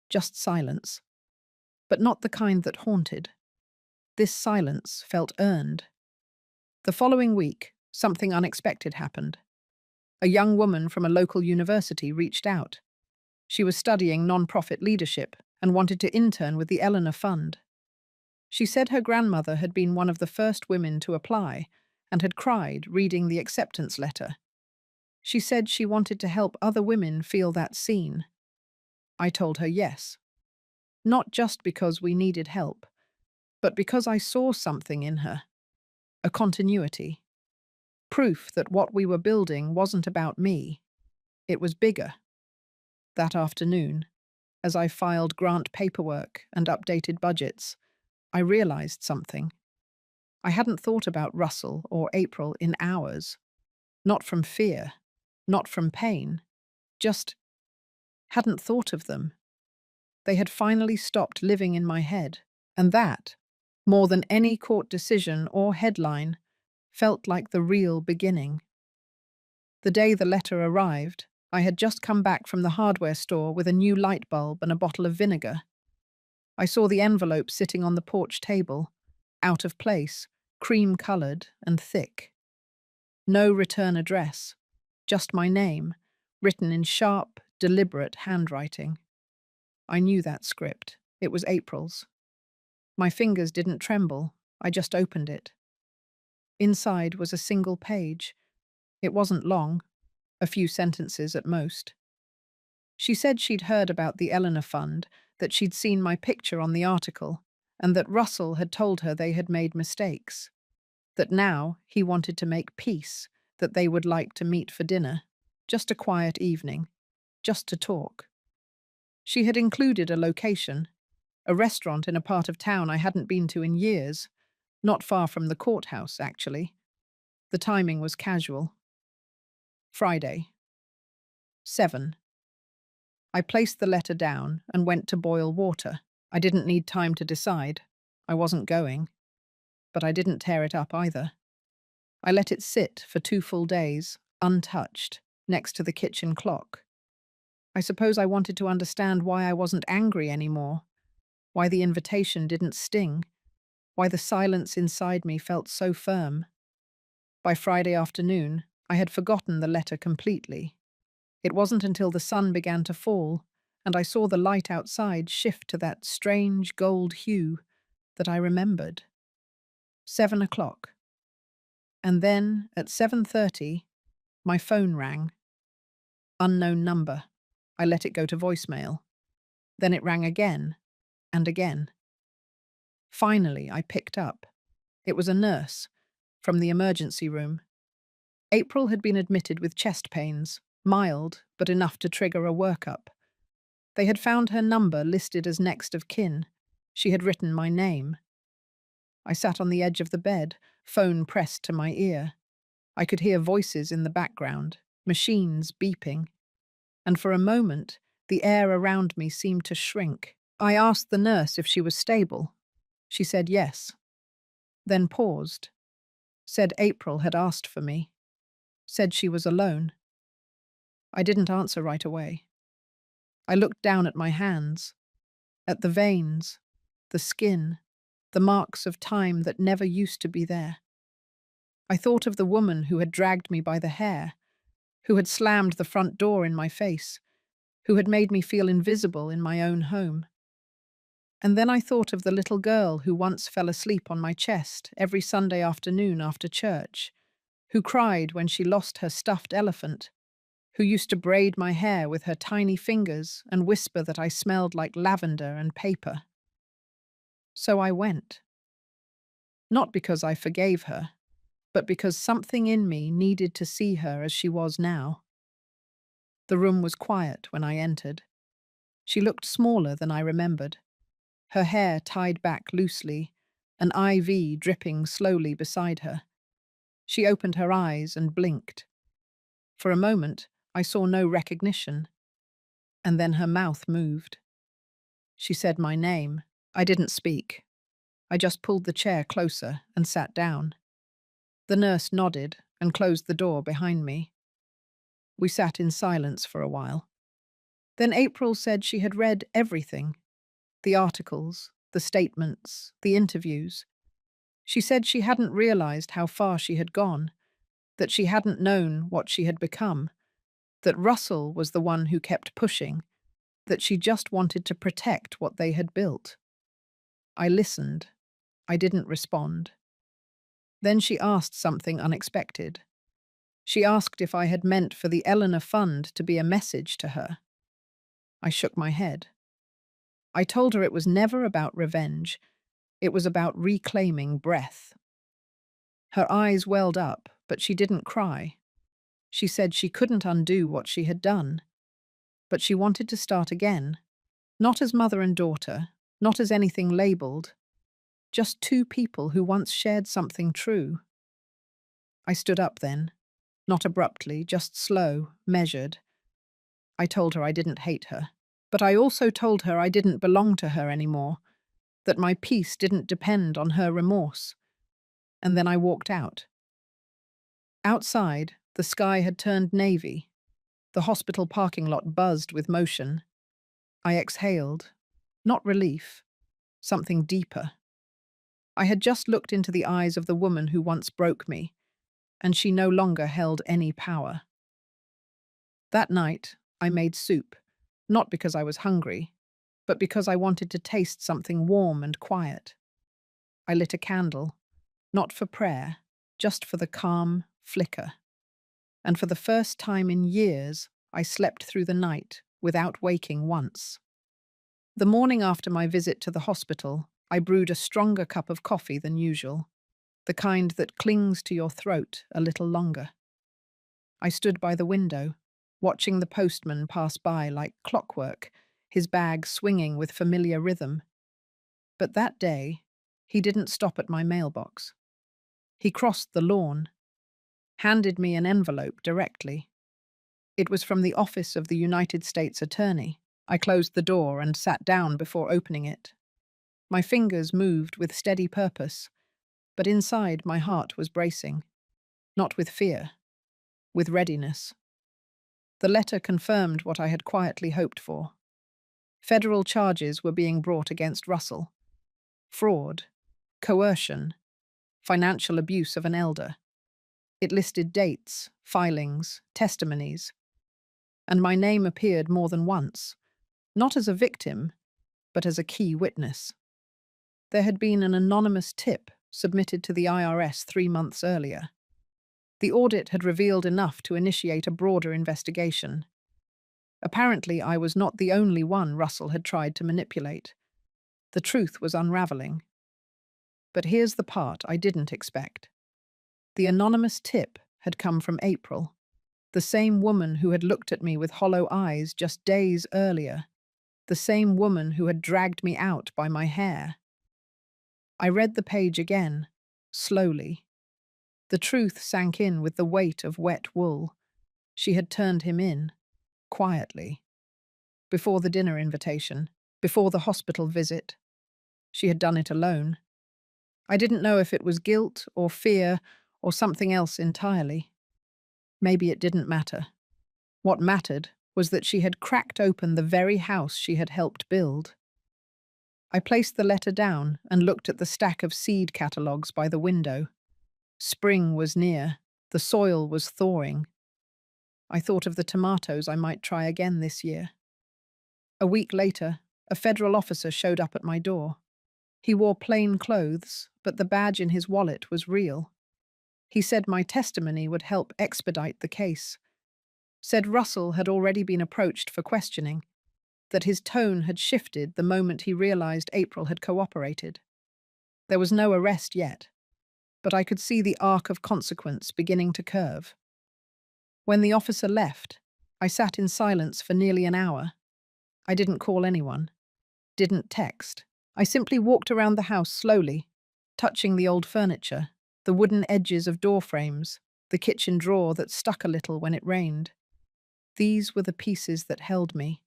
just silence. But not the kind that haunted. This silence felt earned. The following week, something unexpected happened. A young woman from a local university reached out. She was studying non-profit leadership and wanted to intern with the Eleanor Fund. She said her grandmother had been one of the first women to apply and had cried reading the acceptance letter. She said she wanted to help other women feel that seen. I told her yes. Not just because we needed help, but because I saw something in her. A continuity. Proof that what we were building wasn't about me. It was bigger. That afternoon, as I filed grant paperwork and updated budgets, I realized something. I hadn't thought about Russell or April in hours. Not from fear, not from pain, just hadn't thought of them. They had finally stopped living in my head, and that, more than any court decision or headline, felt like the real beginning. The day the letter arrived, I had just come back from the hardware store with a new light bulb and a bottle of vinegar. I saw the envelope sitting on the porch table, out of place, cream-coloured and thick. No return address, just my name, written in sharp, deliberate handwriting. I knew that script. It was April's. My fingers didn't tremble. I just opened it. Inside was a single page. It wasn't long, a few sentences at most. She said she'd heard about the Eleanor Fund, that she'd seen my picture on the article, and that Russell had told her they had made mistakes. That now he wanted to make peace, that they would like to meet for dinner. Just a quiet evening. Just to talk. She had included a location, a restaurant in a part of town I hadn't been to in years, not far from the courthouse, actually. The timing was casual. Friday. 7. I placed the letter down and went to boil water. I didn't need time to decide. I wasn't going. But I didn't tear it up either. I let it sit for 2 full days, untouched, next to the kitchen clock. I suppose I wanted to understand why I wasn't angry anymore, why the invitation didn't sting, why the silence inside me felt so firm. By Friday afternoon, I had forgotten the letter completely. It wasn't until the sun began to fall, and I saw the light outside shift to that strange gold hue, that I remembered. 7 o'clock. And then, at 7:30, my phone rang. Unknown number. I let it go to voicemail. Then it rang again and again. Finally, I picked up. It was a nurse from the emergency room. April had been admitted with chest pains, mild, but enough to trigger a workup. They had found her number listed as next of kin. She had written my name. I sat on the edge of the bed, phone pressed to my ear. I could hear voices in the background, machines beeping, and for a moment, the air around me seemed to shrink. I asked the nurse if she was stable. She said yes, then paused, said April had asked for me, said she was alone. I didn't answer right away. I looked down at my hands, at the veins, the skin, the marks of time that never used to be there. I thought of the woman who had dragged me by the hair, who had slammed the front door in my face, who had made me feel invisible in my own home. And then I thought of the little girl who once fell asleep on my chest every Sunday afternoon after church, who cried when she lost her stuffed elephant, who used to braid my hair with her tiny fingers and whisper that I smelled like lavender and paper. So I went. Not because I forgave her, but because something in me needed to see her as she was now. The room was quiet when I entered. She looked smaller than I remembered, her hair tied back loosely, an IV dripping slowly beside her. She opened her eyes and blinked. For a moment, I saw no recognition, and then her mouth moved. She said my name. I didn't speak. I just pulled the chair closer and sat down. The nurse nodded and closed the door behind me. We sat in silence for a while. Then April said she had read everything, the articles, the statements, the interviews. She said she hadn't realized how far she had gone, that she hadn't known what she had become, that Russell was the one who kept pushing, that she just wanted to protect what they had built. I listened. I didn't respond. Then she asked something unexpected. She asked if I had meant for the Eleanor Fund to be a message to her. I shook my head. I told her it was never about revenge. It was about reclaiming breath. Her eyes welled up, but she didn't cry. She said she couldn't undo what she had done, but she wanted to start again, not as mother and daughter, not as anything labeled, just two people who once shared something true. I stood up then, not abruptly, just slow, measured. I told her I didn't hate her, but I also told her I didn't belong to her anymore, that my peace didn't depend on her remorse. And then I walked out. Outside, the sky had turned navy. The hospital parking lot buzzed with motion. I exhaled. Not relief. Something deeper. I had just looked into the eyes of the woman who once broke me, and she no longer held any power. That night, I made soup, not because I was hungry, but because I wanted to taste something warm and quiet. I lit a candle, not for prayer, just for the calm flicker. And for the first time in years, I slept through the night without waking once. The morning after my visit to the hospital, I brewed a stronger cup of coffee than usual, the kind that clings to your throat a little longer. I stood by the window, watching the postman pass by like clockwork, his bag swinging with familiar rhythm. But that day, he didn't stop at my mailbox. He crossed the lawn, handed me an envelope directly. It was from the office of the United States Attorney. I closed the door and sat down before opening it. My fingers moved with steady purpose, but inside my heart was bracing, not with fear, with readiness. The letter confirmed what I had quietly hoped for. Federal charges were being brought against Russell. Fraud, coercion, financial abuse of an elder. It listed dates, filings, testimonies, and my name appeared more than once, not as a victim, but as a key witness. There had been an anonymous tip submitted to the IRS 3 months earlier. The audit had revealed enough to initiate a broader investigation. Apparently, I was not the only one Russell had tried to manipulate. The truth was unraveling. But here's the part I didn't expect. The anonymous tip had come from April, the same woman who had looked at me with hollow eyes just days earlier, the same woman who had dragged me out by my hair. I read the page again, slowly. The truth sank in with the weight of wet wool. She had turned him in, quietly. Before the dinner invitation, before the hospital visit. She had done it alone. I didn't know if it was guilt or fear or something else entirely. Maybe it didn't matter. What mattered was that she had cracked open the very house she had helped build. I placed the letter down and looked at the stack of seed catalogues by the window. Spring was near. The soil was thawing. I thought of the tomatoes I might try again this year. A week later, a federal officer showed up at my door. He wore plain clothes, but the badge in his wallet was real. He said my testimony would help expedite the case. Said Russell had already been approached for questioning, that his tone had shifted the moment he realized April had cooperated. There was no arrest yet, but I could see the arc of consequence beginning to curve. When the officer left, I sat in silence for nearly an hour. I didn't call anyone, didn't text. I simply walked around the house slowly, touching the old furniture, the wooden edges of door frames, the kitchen drawer that stuck a little when it rained. These were the pieces that held me,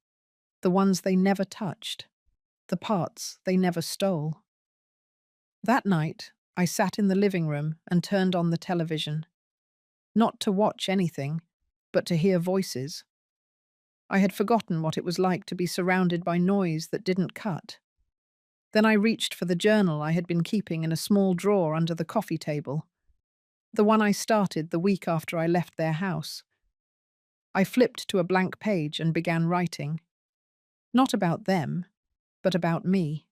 the ones they never touched, the parts they never stole. That night, I sat in the living room and turned on the television. Not to watch anything, but to hear voices. I had forgotten what it was like to be surrounded by noise that didn't cut. Then I reached for the journal I had been keeping in a small drawer under the coffee table, the one I started the week after I left their house. I flipped to a blank page and began writing. Not about them, but about me.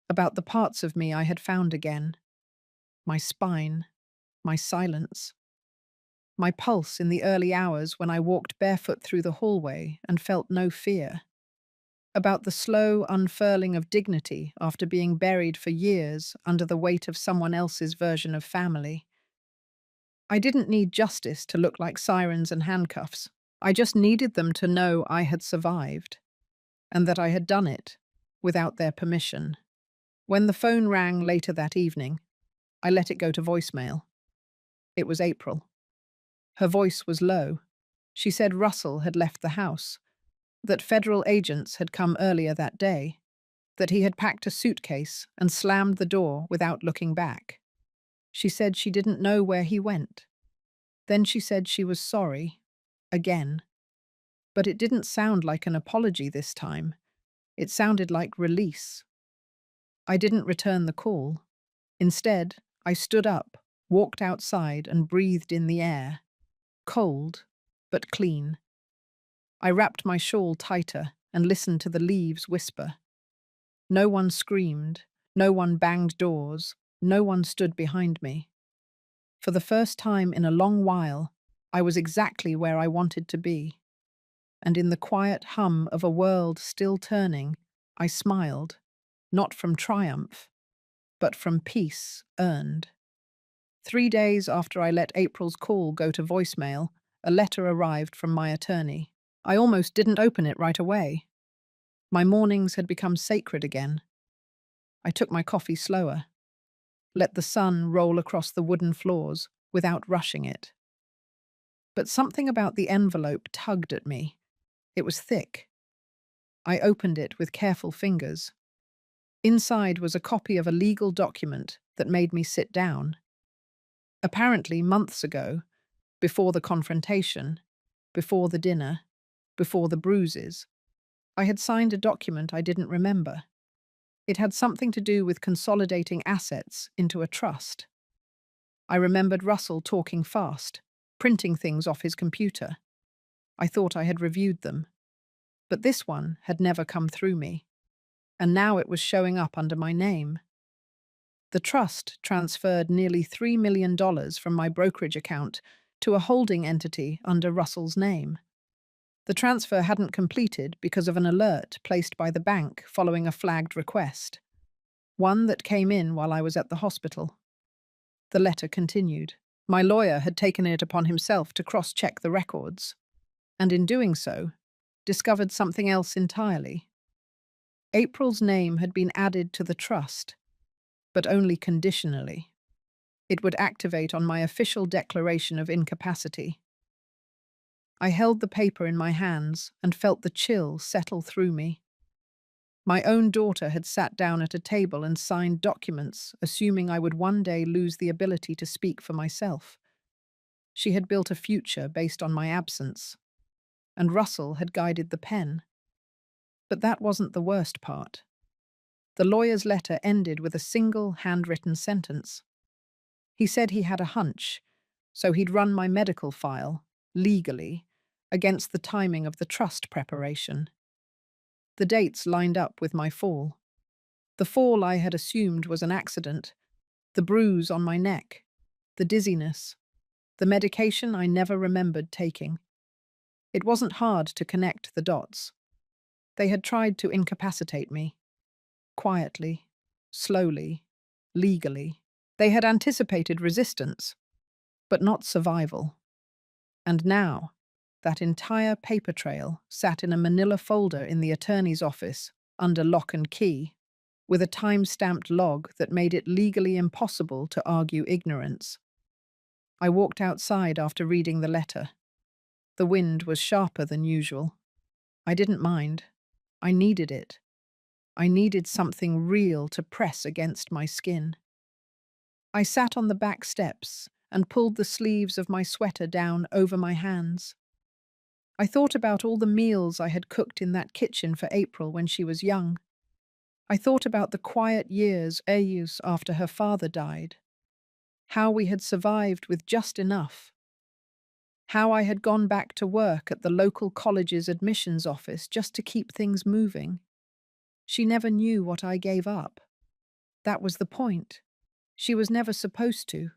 About the parts of me I had found again. My spine, my silence, my pulse in the early hours when I walked barefoot through the hallway and felt no fear. About the slow unfurling of dignity after being buried for years under the weight of someone else's version of family. I didn't need justice to look like sirens and handcuffs. I just needed them to know I had survived, and that I had done it without their permission. When the phone rang later that evening, I let it go to voicemail. It was April. Her voice was low. She said Russell had left the house, that federal agents had come earlier that day, that he had packed a suitcase and slammed the door without looking back. She said she didn't know where he went. Then she said she was sorry, again. But it didn't sound like an apology this time. It sounded like release. I didn't return the call. Instead, I stood up, walked outside and breathed in the air. Cold, but clean. I wrapped my shawl tighter and listened to the leaves whisper. No one screamed, no one banged doors, no one stood behind me. For the first time in a long while, I was exactly where I wanted to be. And in the quiet hum of a world still turning, I smiled, not from triumph, but from peace earned. 3 days after I let April's call go to voicemail, a letter arrived from my attorney. I almost didn't open it right away. My mornings had become sacred again. I took my coffee slower, let the sun roll across the wooden floors without rushing it. But something about the envelope tugged at me. It was thick. I opened it with careful fingers. Inside was a copy of a legal document that made me sit down. Apparently, months ago, before the confrontation, before the dinner, before the bruises, I had signed a document I didn't remember. It had something to do with consolidating assets into a trust. I remembered Russell talking fast, printing things off his computer. I thought I had reviewed them. But this one had never come through me, and now it was showing up under my name. The trust transferred nearly $3 million from my brokerage account to a holding entity under Russell's name. The transfer hadn't completed because of an alert placed by the bank following a flagged request, one that came in while I was at the hospital. The letter continued. My lawyer had taken it upon himself to cross-check the records, and in doing so, discovered something else entirely. April's name had been added to the trust, but only conditionally. It would activate on my official declaration of incapacity. I held the paper in my hands and felt the chill settle through me. My own daughter had sat down at a table and signed documents, assuming I would one day lose the ability to speak for myself. She had built a future based on my absence, and Russell had guided the pen. But that wasn't the worst part. The lawyer's letter ended with a single handwritten sentence. He said he had a hunch, so he'd run my medical file, legally, against the timing of the trust preparation. The dates lined up with my fall. The fall I had assumed was an accident, the bruise on my neck, the dizziness, the medication I never remembered taking. It wasn't hard to connect the dots. They had tried to incapacitate me. Quietly, slowly, legally. They had anticipated resistance, but not survival. And now, that entire paper trail sat in a manila folder in the attorney's office, under lock and key, with a time-stamped log that made it legally impossible to argue ignorance. I walked outside after reading the letter. The wind was sharper than usual. I didn't mind. I needed it. I needed something real to press against my skin. I sat on the back steps and pulled the sleeves of my sweater down over my hands. I thought about all the meals I had cooked in that kitchen for April when she was young. I thought about the quiet years after her father died. How we had survived with just enough. How I had gone back to work at the local college's admissions office just to keep things moving. She never knew what I gave up. That was the point. She was never supposed to.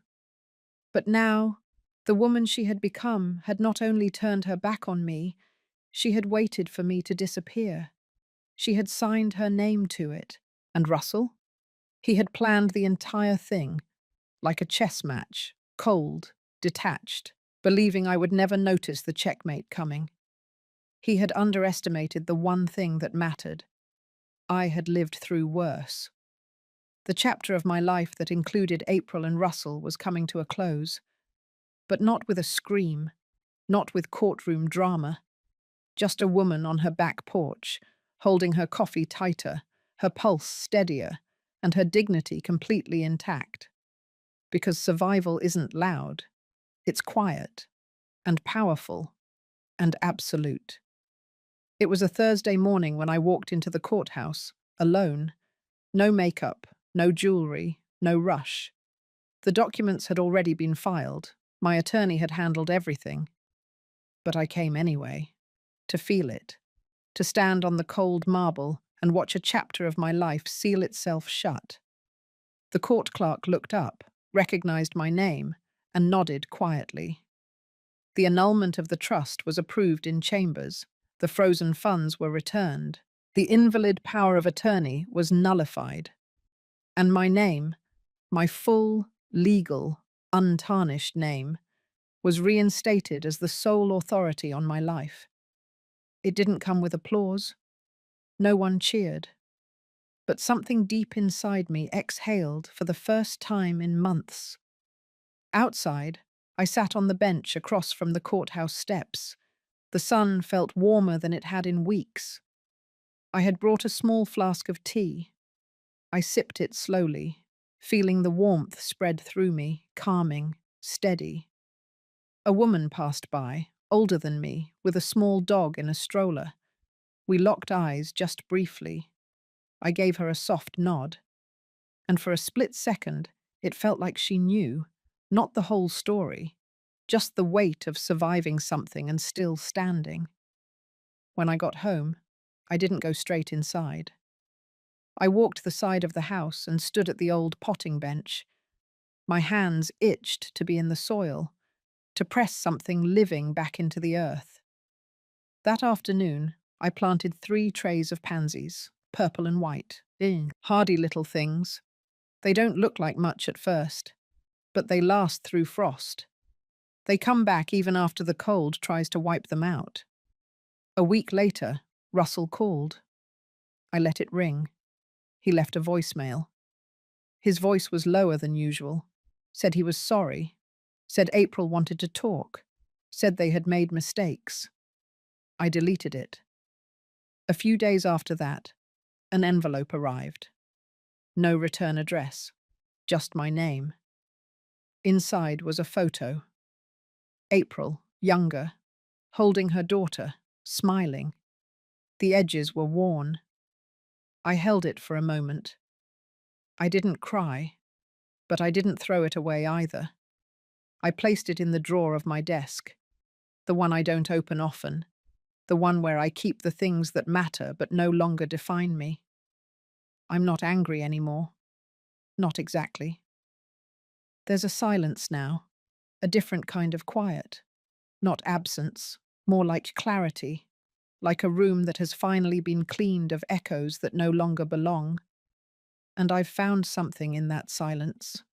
But now, the woman she had become had not only turned her back on me, she had waited for me to disappear. She had signed her name to it. And Russell? He had planned the entire thing, like a chess match, cold, detached, believing I would never notice the checkmate coming. He had underestimated the one thing that mattered. I had lived through worse. The chapter of my life that included April and Russell was coming to a close. But not with a scream, not with courtroom drama. Just a woman on her back porch, holding her coffee tighter, her pulse steadier, and her dignity completely intact. Because survival isn't loud. It's quiet, and powerful, and absolute. It was a Thursday morning when I walked into the courthouse, alone. No makeup, no jewelry, no rush. The documents had already been filed. My attorney had handled everything. But I came anyway, to feel it, to stand on the cold marble and watch a chapter of my life seal itself shut. The court clerk looked up, recognized my name, and nodded quietly. The annulment of the trust was approved in chambers. The frozen funds were returned. The invalid power of attorney was nullified. And my name, my full, legal, untarnished name, was reinstated as the sole authority on my life. It didn't come with applause. No one cheered. But something deep inside me exhaled for the first time in months. Outside, I sat on the bench across from the courthouse steps. The sun felt warmer than it had in weeks. I had brought a small flask of tea. I sipped it slowly, feeling the warmth spread through me, calming, steady. A woman passed by, older than me, with a small dog in a stroller. We locked eyes just briefly. I gave her a soft nod. And for a split second, it felt like she knew, not the whole story, just the weight of surviving something and still standing. When I got home, I didn't go straight inside. I walked the side of the house and stood at the old potting bench. My hands itched to be in the soil, to press something living back into the earth. That afternoon, I planted 3 trays of pansies, purple and white. Hardy little things. They don't look like much at first, but they last through frost. They come back even after the cold tries to wipe them out. A week later, Russell called. I let it ring. He left a voicemail. His voice was lower than usual. Said he was sorry. Said April wanted to talk. Said they had made mistakes. I deleted it. A few days after that, an envelope arrived. No return address, just my name. Inside was a photo. April, younger, holding her daughter, smiling. The edges were worn. I held it for a moment. I didn't cry, but I didn't throw it away either. I placed it in the drawer of my desk, the one I don't open often, the one where I keep the things that matter but no longer define me. I'm not angry anymore. Not exactly. There's a silence now, a different kind of quiet. Not absence, more like clarity, like a room that has finally been cleaned of echoes that no longer belong. And I've found something in that silence.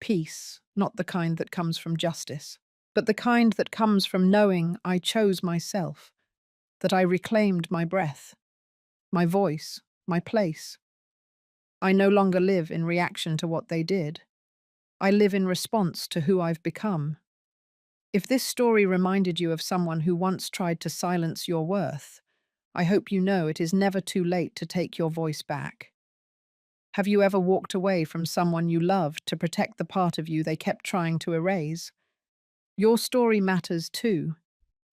Peace, not the kind that comes from justice, but the kind that comes from knowing I chose myself, that I reclaimed my breath, my voice, my place. I no longer live in reaction to what they did. I live in response to who I've become. If this story reminded you of someone who once tried to silence your worth, I hope you know it is never too late to take your voice back. Have you ever walked away from someone you loved to protect the part of you they kept trying to erase? Your story matters too.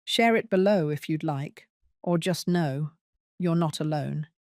Share it below if you'd like, or just know you're not alone.